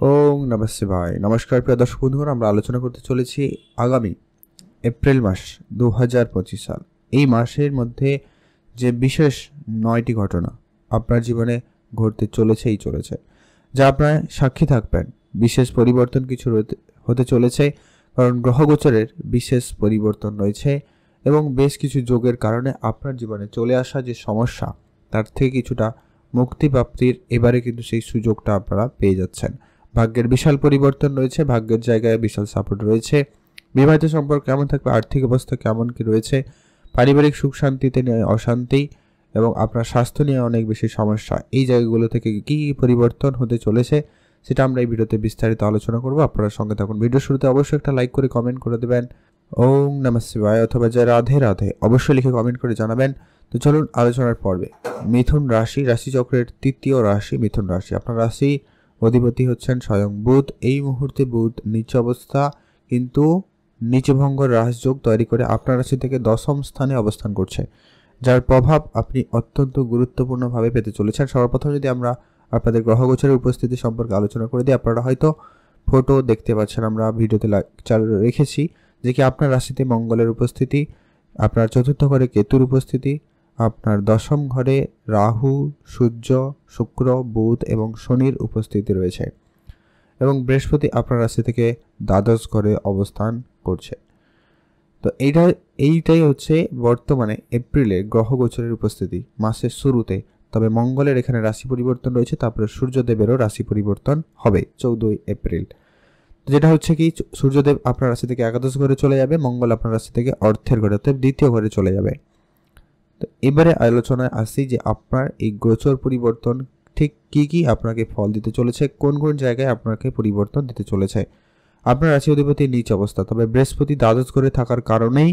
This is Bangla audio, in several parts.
ওং নমঃ শিবায়। নমস্কার প্রিয় দর্শক বন্ধুগণ, আমরা আলোচনা করতে চলেছি আগামী এপ্রিল মাস 2025 সাল। এই মাসের মধ্যে যে বিশেষ 9টি ঘটনা আপনার জীবনে ঘটতে চলেছে, যা আপনার সাক্ষী থাকবেন। বিশেষ পরিবর্তন কিছু হতে চলেছে, কারণ গ্রহগোচরের বিশেষ পরিবর্তন রয়েছে এবং বেশ কিছু যোগের কারণে আপনার জীবনে চলে আসা যে সমস্যা, তার থেকে কিছুটা মুক্তি প্রাপ্তির এবারে কিন্তু সেই সুযোগটা আপনারা পেয়ে যাচ্ছেন। ভাগ্যের বিশাল পরিবর্তন রয়েছে, ভাগ্যের জায়গায় বিশাল সাপোর্ট রয়েছে। বিবাহিত সম্পর্ক কেমন থাকবে, আর্থিক অবস্থা কেমন কি রয়েছে, পারিবারিক সুখ শান্তিতে নিয়ে অশান্তি এবং আপনার স্বাস্থ্য নিয়ে অনেক বেশি সমস্যা, এই জায়গাগুলো থেকে কি পরিবর্তন হতে চলেছে সেটা আমরা এই ভিডিওতে বিস্তারিত আলোচনা করব। আপনারা সঙ্গে থাকুন। ভিডিও শুরুতে অবশ্যই একটা লাইক করে কমেন্ট করে দেবেন ওং নমঃ শিবায় অথবা জয় রাধে রাধে অবশ্যই লিখে কমেন্ট করে জানাবেন। তো চলুন আলোচনার পর্বে। মিথুন রাশি, রাশিচক্রের তৃতীয় রাশি মিথুন রাশি। আপনার রাশি অধিপতি হচ্ছেন স্বয়ং বুধ। এই মুহূর্তে বুধ নিচ অবস্থা, কিন্তু নিচভঙ্গ রাজযোগ তৈরি করে আপনার রাশি থেকে দশম স্থানে অবস্থান করছে, যার প্রভাব আপনি অত্যন্ত গুরুত্বপূর্ণভাবে পেতে চলেছেন। সর্বপ্রথম যদি আমরা আপনাদের গ্রহগোচরের উপস্থিতি সম্পর্কে আলোচনা করে দিই, আপনারা হয়তো ফটো দেখতে পাচ্ছেন, আমরা ভিডিওতে চালু রেখেছি যে কি আপনার রাশিতে মঙ্গলের উপস্থিতি, আপনার চতুর্থ ঘরে কেতুর উপস্থিতি, আপনার দশম ঘরে রাহু, সূর্য, শুক্র, বুধ এবং শনির উপস্থিতি রয়েছে এবং বৃহস্পতি আপনার রাশি থেকে দ্বাদশ ঘরে অবস্থান করছে। তো এইটাই হচ্ছে বর্তমানে এপ্রিলে গ্রহগোচরের উপস্থিতি মাসের শুরুতে। তবে মঙ্গলের এখানে রাশি পরিবর্তন রয়েছে, তারপরে সূর্যদেবেরও রাশি পরিবর্তন হবে 14 এপ্রিল। যেটা হচ্ছে কি সূর্যদেব আপনার রাশি থেকে একাদশ ঘরে চলে যাবে, মঙ্গল আপনার রাশি থেকে অর্থের ঘরে অর্থাৎ দ্বিতীয় ঘরে চলে যাবে। তো এবারে আলোচনায় আসি যে আপনার এই গোচর পরিবর্তন ঠিক কি আপনাকে ফল দিতে চলেছে, কোন কোন জায়গায় আপনাকে পরিবর্তন দিতে চলেছে। আপনার রাশি অধিপতি নিচ অবস্থা, তবে বৃহস্পতি দ্বাদশ ঘরে থাকার কারণেই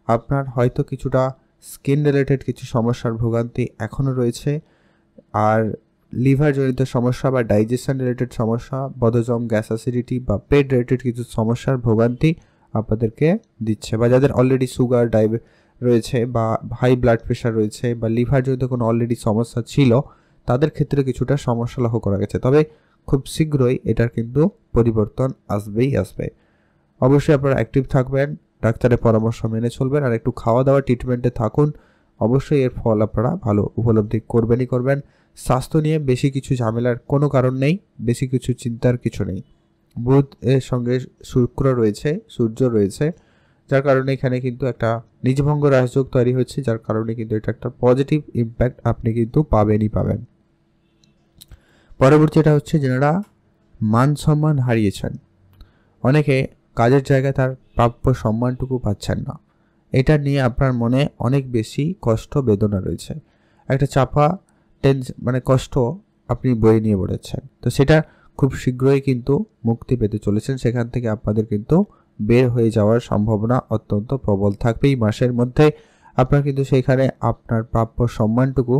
আপনার হয়তো কিছুটা স্কিন রিলেটেড কিছু সমস্যার ভোগান্তি এখনও রয়েছে, আর লিভার জনিত সমস্যা বা ডাইজেশন রিলেটেড সমস্যা, বদহজম, গ্যাস অ্যাসিডিটি বা পেট রিলেটেড কিছু সমস্যার ভোগান্তি আপনাদেরকে দিচ্ছে। বা যাদের অলরেডি সুগার রয়েছে বা হাই ব্লাড প্রেশার রয়েছে বা লিভার জনিত কোনো অলরেডি সমস্যা ছিল, তাদের ক্ষেত্রে কিছুটা সমস্যা লক্ষ্য করা গেছে। তবে খুব শীঘ্রই এটার কিন্তু পরিবর্তন আসবে। অবশ্যই আপনারা অ্যাক্টিভ থাকবেন, ডাক্তারের পরামর্শ মেনে চলবেন, আর একটু খাওয়া দাওয়া ট্রিটমেন্টে থাকুন। অবশ্যই এর ফল আপনারা ভালো উপলব্ধি করবেন। স্বাস্থ্য নিয়ে বেশি কিছু ঝামেলার কোনো কারণ নেই, বেশি কিছু চিন্তার কিছু নেই। বুধ এর সঙ্গে শুক্র রয়েছে, সূর্য রয়েছে, যার কারণে এখানে কিন্তু একটা নিজভঙ্গ রাজযোগ তৈরি হচ্ছে, যার কারণে কিন্তু এটা একটা পজিটিভ ইম্প্যাক্ট আপনি কিন্তু পাবেন। পরবর্তী এটা হচ্ছে যারা মান সম্মান হারিয়েছেন, অনেকে কাজের জায়গায় তার প্রাপ্য সম্মানটুকু পাচ্ছেন না, এটা নিয়ে আপনার মনে অনেক বেশি কষ্ট বেদনা রয়েছে, একটা চাপা কষ্ট আপনি বয়ে নিয়ে পড়েছেন। তো সেটা খুব শীঘ্রই কিন্তু মুক্তি পেতে চলেছেন, সেখান থেকে আপনাদের কিন্তু বের হয়ে যাওয়ার সম্ভাবনা অত্যন্ত প্রবল থাকবে। এই মাসের মধ্যে আপনার কিন্তু সেখানে আপনার প্রাপ্য সম্মানটুকু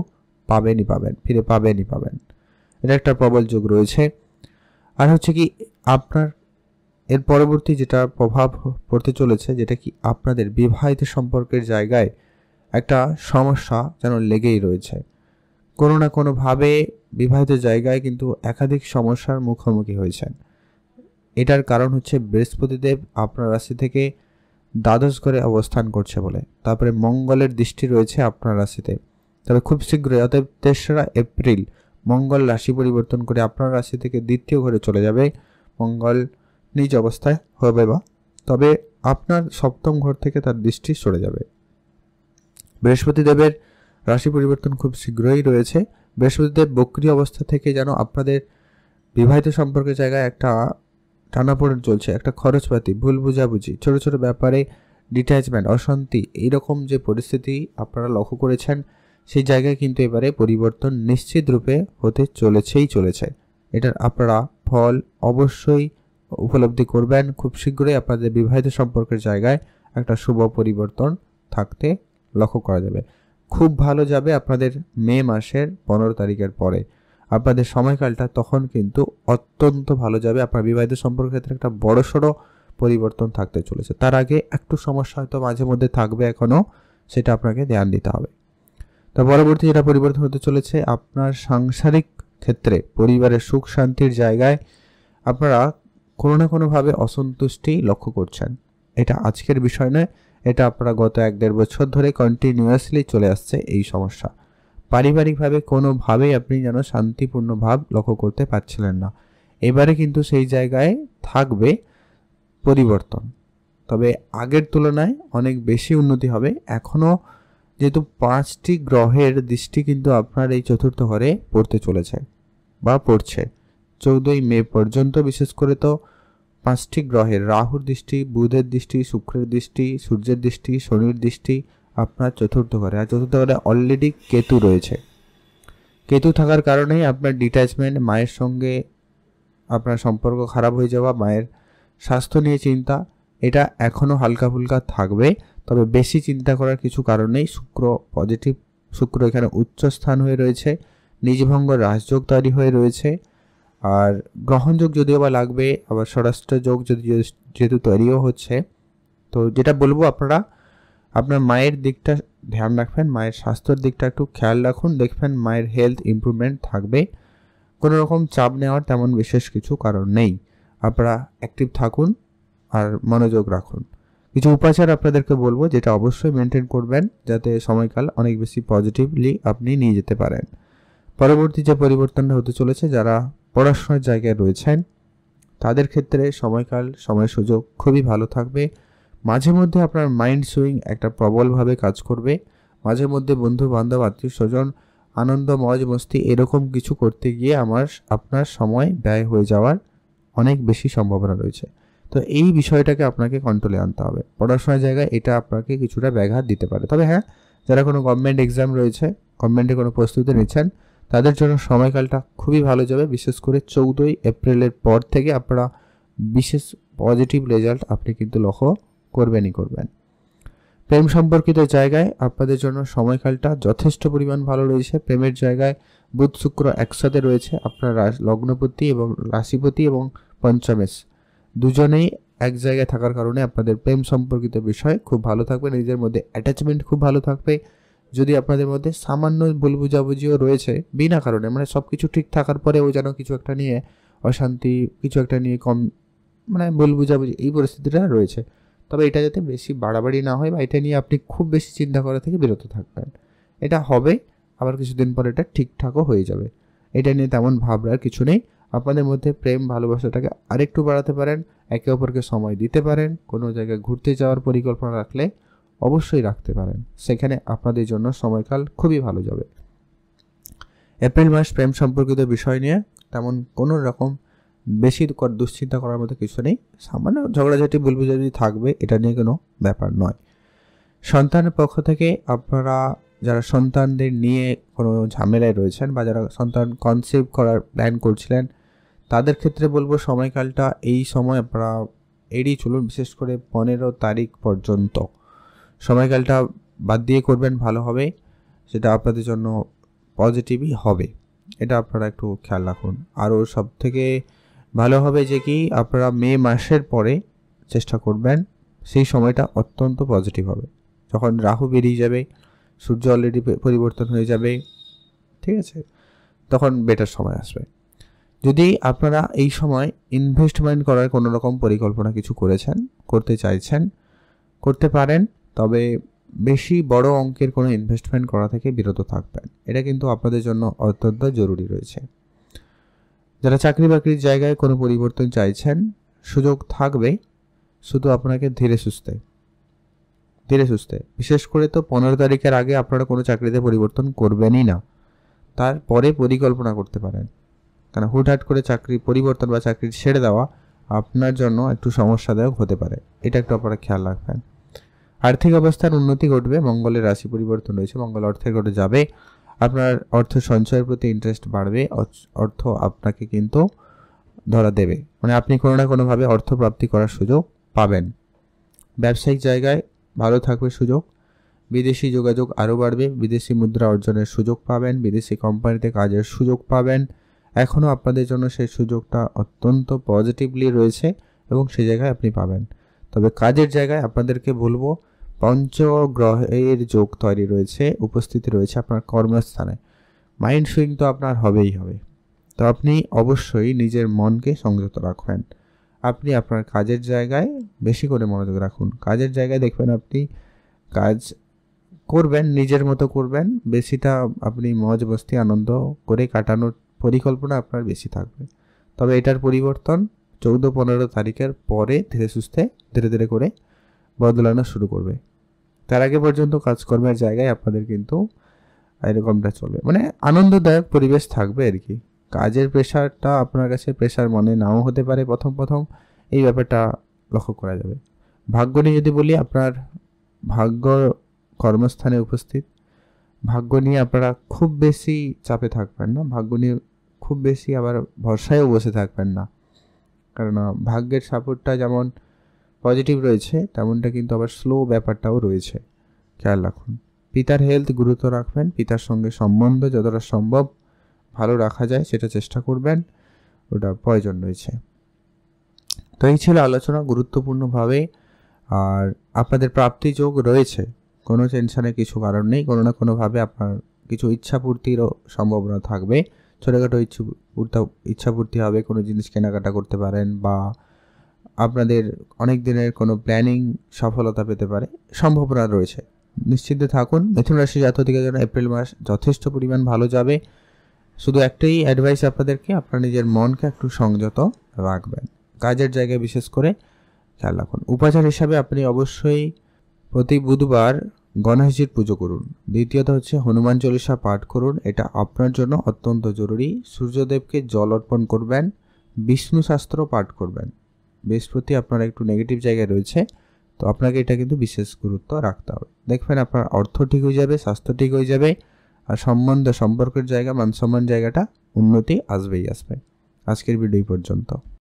ফিরে পাবেন। এটা একটা প্রবল যোগ রয়েছে। আর হচ্ছে কি আপনার এর পরবর্তী যেটা প্রভাব পড়তে চলেছে, যেটা কি আপনাদের বিবাহিত সম্পর্কের জায়গায় একটা সমস্যা যেন লেগেই রয়েছে। কোনো না কোনোভাবে বিবাহিত জায়গায় কিন্তু একাধিক সমস্যার মুখোমুখি হয়েছেন। এটার কারণ হচ্ছে বৃহস্পতিদেব আপনার রাশি থেকে দ্বাদশ ঘরে অবস্থান করছে বলে, তারপরে মঙ্গলের দৃষ্টি রয়েছে আপনার রাশিতে। তবে খুব শীঘ্রই অর্থাৎ 3রা এপ্রিল মঙ্গল রাশি পরিবর্তন করে আপনার রাশি থেকে দ্বিতীয় ঘরে চলে যাবে। মঙ্গল নিজ অবস্থায় হবে তবে আপনার সপ্তম ঘর থেকে তার দৃষ্টি সরে যাবে। বৃহস্পতিদেবের রাশি পরিবর্তন খুব শীঘ্রই রয়েছে। বৃহস্পতিদেব বক্রী অবস্থা থেকে যেন আপনাদের বিবাহিত সম্পর্কের জায়গায় একটা টানাপোড়েন চলছে, একটা খরচপাতি, ভুল বুঝাবুঝি, ছোট ছোট ব্যাপারে ডিট্যাচমেন্ট, অশান্তি, এইরকম যে পরিস্থিতি আপনারা লক্ষ্য করেছেন, সেই জায়গায় কিন্তু এবারে পরিবর্তন নিশ্চিত রূপে হতে চলেছে। এটার আপনারা ফল অবশ্যই উপলব্ধি করবেন। খুব শীঘ্রই আপনাদের বিবাহিত সম্পর্কের জায়গায় একটা শুভ পরিবর্তন থাকতে লক্ষ্য করা যাবে। খুব ভালো যাবে আপনাদের মে মাসের 15 তারিখের পরে। আপনাদের সময়কালটা তখন কিন্তু অত্যন্ত ভালো যাবে। আপনার বিবাহিত সম্পর্কের ক্ষেত্রে একটা বড়সড় পরিবর্তন থাকতে চলেছে। তার আগে একটু সমস্যা হয়তো মাঝে মধ্যে থাকবে এখনো, সেটা আপনাকে ধ্যান দিতে হবে। তো পরবর্তী যেটা পরিবর্তন হতে চলেছে, আপনার সাংসারিক ক্ষেত্রে পরিবারের সুখ শান্তির জায়গায় আপনারা কোনো না কোনোভাবে অসন্তুষ্টি লক্ষ্য করছেন। এটা আজকের বিষয় নয়, এটা আপনারা গত 1-1.5 বছর ধরে কন্টিনিউয়াসলি চলে আসছে এই সমস্যা। পারিবারিকভাবে কোনোভাবেই আপনি যেন শান্তিপূর্ণ ভাব লক্ষ্য করতে পারছিলেন না। এবারে কিন্তু সেই জায়গায় থাকবে পরিবর্তন, তবে আগের তুলনায় অনেক বেশি উন্নতি হবে। এখনও যেহেতু 5টি গ্রহের দৃষ্টি কিন্তু আপনার এই চতুর্থ ঘরে পড়তে চলেছে বা পড়ছে 14ই মে পর্যন্ত। বিশেষ করে তো 5টি গ্রহের রাহুর দৃষ্টি, বুধের দৃষ্টি, শুক্রের দৃষ্টি, সূর্যের দৃষ্টি, শনির দৃষ্টি আপনার চতুর্থ ঘরে। আর চতুর্থ ঘরে অলরেডি কেতু রয়েছে। কেতু থাকার কারণেই আপনার ডিট্যাচমেন্ট, মায়ের সঙ্গে আপনার সম্পর্ক খারাপ হয়ে যাওয়া, মায়ের স্বাস্থ্য নিয়ে চিন্তা, এটা এখনও হালকা ফুলকা থাকবে। তবে বেশি চিন্তা করার কিছু কারণ নেই। শুক্র পজিটিভ, শুক্র এখানে উচ্চ স্থান হয়ে রয়েছে, নিজভঙ্গ রাজযোগ তৈরি হয়ে রয়েছে। আর গ্রহণযোগ যদিও বা লাগবে, আবার স্বরাষ্ট্র যোগ যেহেতু তৈরিও হচ্ছে। তো যেটা বলবো, আপনারা আপনার মায়ের দিকটা ধ্যান রাখবেন, মায়ের স্বাস্থ্যের দিকটা একটু খেয়াল রাখুন, দেখবেন মায়ের হেলথ ইমপ্রুভমেন্ট থাকবে। কোনো রকম চাপ নেওয়ার তেমন বিশেষ কিছু কারণ নেই। আপনারা অ্যাক্টিভ থাকুন আর মনোযোগ রাখুন। কিছু উপাচার আপনাদেরকে বলবো, যেটা অবশ্যই মেনটেন করবেন, যাতে সময়কাল অনেক বেশি পজিটিভলি আপনি নিয়ে যেতে পারেন। পরবর্তী যে পরিবর্তনটা হতে চলেছে, যারা পড়াশোনার জায়গায় রয়েছেন তাদের ক্ষেত্রে সময়কাল, সময় সুযোগ খুবই ভালো থাকবে। মাঝে মধ্যে আপনার মাইন্ড সুইং একটা প্রবলভাবে কাজ করবে। মাঝে মধ্যে বন্ধু বান্ধব, আত্মীয় স্বজন, আনন্দ, মজ মস্তি এরকম কিছু করতে গিয়ে আপনার সময় ব্যয় হয়ে যাওয়ার অনেক বেশি সম্ভাবনা রয়েছে। তো এই বিষয়টাকে আপনাকে কন্ট্রোলে আনতে হবে। পড়াশোনার জায়গায় এটা আপনাকে কিছুটা ব্যাঘাত দিতে পারে। তবে হ্যাঁ, যারা কোনো গভর্নমেন্ট এক্সাম রয়েছে, গভর্নমেন্টে কোনো প্রস্তুতি নিচ্ছেন, তাদের জন্য সময়কালটা খুবই ভালো যাবে। বিশেষ করে 14ই এপ্রিলের পর থেকে আপনারা বিশেষ পজিটিভ রেজাল্ট আপনি কিন্তু লক্ষ্য করবেনই করবেন। প্রেম সম্পর্কিত জায়গায় আপনাদের জন্য সময়কালটা যথেষ্ট পরিমাণ ভালো রয়েছে। প্রেমের জায়গায় বুধ শুক্র একসাথে রয়েছে, আপনার লগ্নপতি এবং রাশিপতি এবং পঞ্চমেশ দুজনেই এক জায়গায় থাকার কারণে আপনাদের প্রেম সম্পর্কিত বিষয় খুব ভালো থাকবে। নিজের মধ্যে অ্যাটাচমেন্ট খুব ভালো থাকবে। যদি আপনাদের মধ্যে সামান্য ভুল বুঝাবুঝিও রয়েছে বিনা কারণে, মানে সব কিছু ঠিক থাকার পরেও যেন কিছু একটা নিয়ে অশান্তি, কিছু একটা নিয়ে কম, মানে ভুল বুঝাবুঝি, এই পরিস্থিতিটা রয়েছে, তবে এটা যাতে বেশি বাড়াবাড়ি না হয় বা এটা নিয়ে আপনি খুব বেশি চিন্তা করা থেকে বিরত থাকবেন। এটা হবে, আবার কিছুদিন পর এটা ঠিকঠাকও হয়ে যাবে। এটা নিয়ে তেমন ভাবনার কিছু নেই। আপনাদের মধ্যে প্রেম ভালোবাসাটাকে আরেকটু বাড়াতে পারেন, একে অপরকে সময় দিতে পারেন। কোনো জায়গায় ঘুরতে যাওয়ার পরিকল্পনা রাখলে অবশ্যই রাখতে পারেন, সেখানে আপনাদের জন্য সময়কাল খুবই ভালো যাবে। এপ্রিল মাস প্রেম সম্পর্কিত বিষয় নিয়ে তেমন কোনো রকম বেশি দুশ্চিন্তা করার মতো কিছু নেই। সামান্য ঝগড়াঝাটি ভুল বুঝাবুঝি থাকবে, এটা নিয়ে কোনো ব্যাপার নয়। সন্তানের পক্ষ থেকে আপনারা যারা সন্তানদের নিয়ে কোনো ঝামেলায় রয়েছেন বা যারা সন্তান কনসিভ করার প্ল্যান করছিলেন, তাদের ক্ষেত্রে বলবো সময়কালটা এই সময় আপনারা এড়িয়ে চলুন। বিশেষ করে 15 তারিখ পর্যন্ত সময়কালটা বাদ দিয়ে করবেন, ভালো হবে। সেটা আপনাদের জন্য পজিটিভই হবে, এটা আপনারা একটু খেয়াল রাখুন। আরও সব থেকে ভালো হবে যে কি, আপনারা মে মাসের পরে চেষ্টা করবেন, সেই সময়টা অত্যন্ত পজিটিভ হবে। যখন রাহু বেরিয়ে যাবে, সূর্য অলরেডি পরিবর্তন হয়ে যাবে, ঠিক আছে, তখন বেটার সময় আসবে। যদি আপনারা এই সময় ইনভেস্টমেন্ট করার কোনো রকম পরিকল্পনা কিছু করতে চাইছেন, করতে পারেন, তবে বেশি বড় অঙ্কের কোনো ইনভেস্টমেন্ট করা থেকে বিরত থাকবেন। এটা কিন্তু আপনাদের জন্য অত্যন্ত জরুরি রয়েছে। যারা চাকরি বাকরির জায়গায় কোনো পরিবর্তন চাইছেন, সুযোগ থাকবে, শুধু আপনাকে ধীরে সুস্থে, বিশেষ করে তো 15 তারিখের আগে আপনারা কোনো চাকরিতে পরিবর্তন করবেনই না। তারপরে পরিকল্পনা করতে পারেন, কারণ হুটহাট করে চাকরি পরিবর্তন বা চাকরি ছেড়ে দেওয়া আপনার জন্য একটু সমস্যাদায়ক হতে পারে। এটা একটু আপনারা খেয়াল রাখবেন। আর্থিক অবস্থার উন্নতি ঘটবে, মঙ্গলের রাশি পরিবর্তন রয়েছে, মঙ্গল অর্থের ঘটে যাবে। আপনার অর্থ সঞ্চয়ের প্রতি ইন্টারেস্ট বাড়বে, অর্থ আপনাকে কিন্তু ধরা দেবে, মানে আপনি কোনো না কোনোভাবে অর্থ প্রাপ্তি করার সুযোগ পাবেন। ব্যবসায়িক জায়গায় ভালো থাকবে সুযোগ, বিদেশি যোগাযোগ আরও বাড়বে, বিদেশি মুদ্রা অর্জনের সুযোগ পাবেন, বিদেশি কোম্পানিতে কাজের সুযোগ পাবেন। এখনও আপনাদের জন্য সেই সুযোগটা অত্যন্ত পজিটিভলি রয়েছে এবং সেই জায়গায় আপনি পাবেন। তবে কাজের জায়গায় আপনাদেরকে বলবো, পঞ্চগ্রহের যোগ তৈরি রয়েছে, উপস্থিতি রয়েছে আপনার কর্মস্থানে। মাইন্ড সুইং তো আপনার হবেই হবে, তো আপনি অবশ্যই নিজের মনকে সংযত রাখবেন। আপনি আপনার কাজের জায়গায় বেশি করে মনোযোগ রাখুন। কাজের জায়গায় দেখবেন আপনি কাজ করবেন, নিজের মতো করবেন, বেশিটা আপনি মজ মস্তি আনন্দ করে কাটানোর পরিকল্পনা আপনার বেশি থাকবে। তবে এটার পরিবর্তন 14-15 তারিখের পরে ধীরে ধীরে করে বদলানো শুরু করবে। তার আগে পর্যন্ত কাজকর্মের জায়গায় আপনাদের কিন্তু এরকমটা চলবে, মানে আনন্দদায়ক পরিবেশ থাকবে আর কি। কাজের প্রেশারটা আপনার কাছে প্রেশার মনে নাও হতে পারে প্রথম এই ব্যাপারটা লক্ষ্য করা যাবে। ভাগ্য নিয়ে যদি বলি, আপনার ভাগ্য কর্মস্থানে উপস্থিত। ভাগ্য নিয়ে আপনারা খুব বেশি চাপে থাকবেন না, ভাগ্য নিয়ে খুব বেশি আবার ভরসায়ও বসে থাকবেন না, কারণ ভাগ্যের সাপোর্টটা যেমন পজিটিভ রয়েছে তেমনটা কিন্তু আবার স্লো ব্যাপারটাও রয়েছে, খেয়াল রাখুন। পিতার হেলথ গুরুত্ব রাখবেন, পিতার সঙ্গে সম্বন্ধ যতটা সম্ভব ভালো রাখা যায় সেটা চেষ্টা করবেন, ওটা প্রয়োজন রয়েছে। তো এই ছিল আলোচনা গুরুত্বপূর্ণভাবে। আর আপনাদের প্রাপ্তি যোগ রয়েছে, কোনো টেনশনের কিছু কারণ নেই। কোনো না কোনোভাবে আপনার কিছু ইচ্ছাপূর্তিরও সম্ভাবনা থাকবে, ছোটোখাটো ইচ্ছাপূর্তি হবে, কোনো জিনিস কেনাকাটা করতে পারেন, বা আপনাদের অনেক দিনের কোনো প্ল্যানিং সফলতা পেতে পারে, সম্ভাবনা রয়েছে। নিশ্চিন্তে থাকুন। মিথুন রাশি জাতকদের জন্য এপ্রিল মাস যথেষ্ট পরিমাণ ভালো যাবে। শুধু একটাই অ্যাডভাইস আপনাদেরকে, আপনার নিজের মনকে একটু সংযত রাখবেন, কাজের জায়গায় বিশেষ করে খেয়াল রাখুন। উপাচার হিসাবে আপনি অবশ্যই প্রতি বুধবার গণেশজির পুজো করুন। দ্বিতীয়ত হচ্ছে হনুমান চল্লিশা পাঠ করুন, এটা আপনার জন্য অত্যন্ত জরুরি। সূর্যদেবকে জল অর্পণ করবেন, বিষ্ণু শাস্ত্র পাঠ করবেন। বৃহস্পতি আপনার একটু নেগেটিভ জায়গায় রয়েছে, তো আপনাকে এটা কিন্তু বিশেষ গুরুত্ব রাখতে হবে। দেখবেন আপনার অর্থ ঠিক হয়ে যাবে, স্বাস্থ্য ঠিক হয়ে যাবে, আর সম্পর্কের জায়গা, মান সম্মান জায়গাটা উন্নতি আসবেই আসবে। আজকের ভিডিও পর্যন্ত।